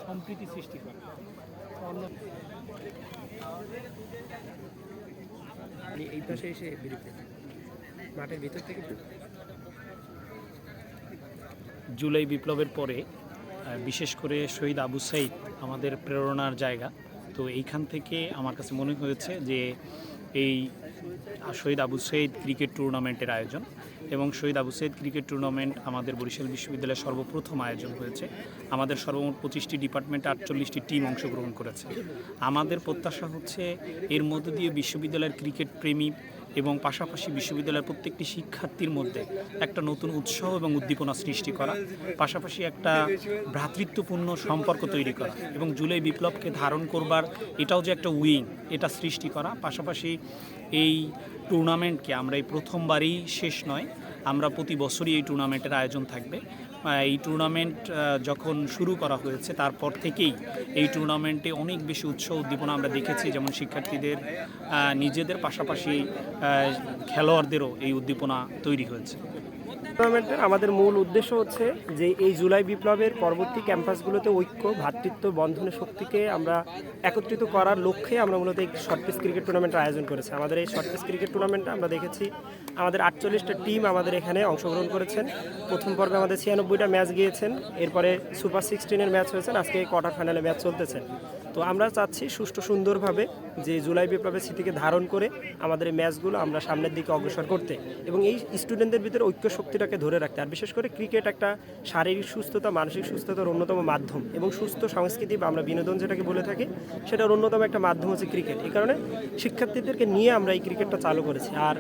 সম্প্রীতি সৃষ্টি করে। এই পাশে এসে বিরক্তি মাঠের ভিতর থেকে জুলাই বিপ্লবের পরে বিশেষ করে শহীদ আবু সাইদ আমাদের প্রেরণার জায়গা। তো এইখান থেকে আমার কাছে মনে হয়েছে যে এই শহীদ আবু সাইদ ক্রিকেট টুর্নামেন্টের আয়োজন এবং শহীদ আবু সাইদ ক্রিকেট টুর্নামেন্ট আমাদের বরিশাল বিশ্ববিদ্যালয়ের সর্বপ্রথম আয়োজন হয়েছে। আমাদের সর্বমোট 25টি ডিপার্টমেন্টে 48টি টিম অংশগ্রহণ করেছে। আমাদের প্রত্যাশা হচ্ছে এর মধ্য দিয়ে বিশ্ববিদ্যালয়ের ক্রিকেট প্রেমী এবং পাশাপাশি বিশ্ববিদ্যালয়ের প্রত্যেকটি শিক্ষার্থীর মধ্যে একটা নতুন উৎসাহ এবং উদ্দীপনা সৃষ্টি করা, পাশাপাশি একটা ভ্রাতৃত্বপূর্ণ সম্পর্ক তৈরি করা এবং জুলাই বিপ্লবকে ধারণ করবার এটাও যে একটা উইং এটা সৃষ্টি করা। পাশাপাশি এই টুর্নামেন্টকে আমরা এই প্রথমবারই শেষ নয়, আমরা প্রতি বছরই এই টুর্নামেন্টের আয়োজন থাকবে। এই টুর্নামেন্ট যখন শুরু করা হয়েছে তারপর থেকেই এই টুর্নামেন্টে অনেক বেশি উৎসাহ উদ্দীপনা আমরা দেখেছি, যেমন শিক্ষার্থীদের নিজেদের পাশাপাশি খেলোয়াড়দেরও এই উদ্দীপনা তৈরি হয়েছে। টুর্নামেন্টের আমাদের মূল উদ্দেশ্য হচ্ছে যে এই জুলাই বিপ্লবের পরবর্তী ক্যাম্পাসগুলোতে ঐক্য, ভ্রাতৃত্ব, বন্ধনের শক্তিকে আমরা একত্রিত করার লক্ষ্যে আমরা মূলত এই শর্ট পিচ ক্রিকেট টুর্নামেন্টের আয়োজন করেছি। আমাদের এই শর্ট পিচ ক্রিকেট টুর্নামেন্টে আমরা দেখেছি আমাদের 48টা টিম আমাদের এখানে অংশগ্রহণ করেছেন। প্রথম পর্বে আমাদের 96টা ম্যাচ গিয়েছেন, এরপরে সুপার 16-এর ম্যাচ হয়েছেন, আজকে কোয়ার্টার ফাইনালে ম্যাচ চলতেছে। তো আমরা চাচ্ছি সুষ্ঠু সুন্দরভাবে যে জুলাই বিপ্লবের স্মৃতিকে ধারণ করে আমাদের এই ম্যাচগুলো আমরা সামনের দিকে অগ্রসর করতে এবং এই স্টুডেন্টদের ভিতরে ঐক্য শক্তিটাকে ধরে রাখতে। আর বিশেষ করে ক্রিকেট একটা শারীরিক সুস্থতা, মানসিক সুস্থতার অন্যতম মাধ্যম এবং সুস্থ সংস্কৃতি বা আমরা বিনোদন যেটাকে বলে থাকি সেটার অন্যতম একটা মাধ্যম হচ্ছে ক্রিকেট। এই কারণে শিক্ষার্থীদেরকে নিয়ে আমরা এই ক্রিকেটটা চালু করেছি। আর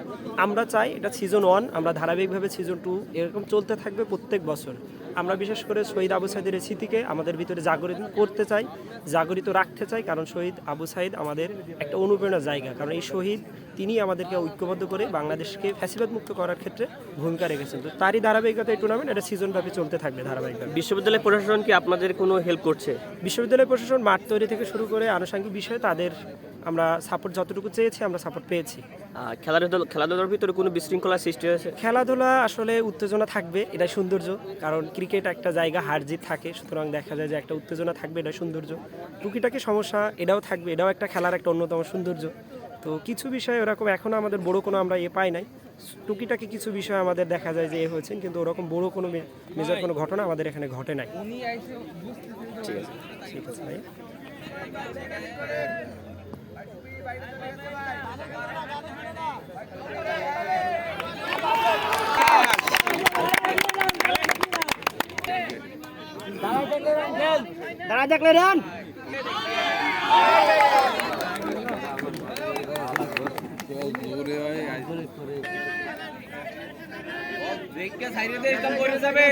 আমরা চাই এটা সিজন 1, আমরা ধারাবাহিকভাবে সিজন 2 এরকম চলতে থাকবে প্রত্যেক বছর। আমরা বিশেষ করে শহীদ আবু সাইদের এই স্মৃতিকে আমাদের ভিতরে জাগরিত করতে চাই, জাগরিত রাখতে চাই, কারণ শহীদ আবু সাইদ আমাদের একটা অনুপ্রেরণার জায়গা। কারণ এই শহীদ তিনি আমাদেরকে ঐক্যবদ্ধ করে বাংলাদেশকে ফ্যাসিবাদ মুক্ত করার ক্ষেত্রে ভূমিকা রেখেছেন। তো তারই ধারাবাহিকতা এই টুর্নামেন্ট এটা সিজনব্যাপী চলতে থাকবে ধারাবাহিকভাবে। বিশ্ববিদ্যালয় প্রশাসন কি আপনাদের কোনো হেল্প করছে? বিশ্ববিদ্যালয় প্রশাসন মাঠ তৈরি থেকে শুরু করে আনুষঙ্গিক বিষয়ে তাদের আমরা সাপোর্ট যতটুকু চেয়েছি আমরা সাপোর্ট পেয়েছি। খেলাধুলার ভিতরে কোনো বিশৃঙ্খলা সৃষ্টি হয়েছে? খেলাধুলা আসলে উত্তেজনা থাকবে, এটা সৌন্দর্য। কারণ ক্রিকেট একটা জায়গা হার জিত থাকে, সুতরাং দেখা যায় যে একটা উত্তেজনা থাকবে, এটা সৌন্দর্য। টুকিটাকি সমস্যা এটাও থাকবে, এটাও একটা খেলার একটা অন্যতম সৌন্দর্য। তো কিছু বিষয় ওরকম এখনও আমাদের বড় কোনো আমরা পাই নাই। টুকিটাকি কিছু বিষয় আমাদের দেখা যায় যে হয়েছেন, কিন্তু ওরকম বড় কোনো মেজর কোনো ঘটনা আমাদের এখানে ঘটে নাই। ঠিক আছে, ঠিক আছে ভাই। দাঁড়া দেখলে রান যাবে।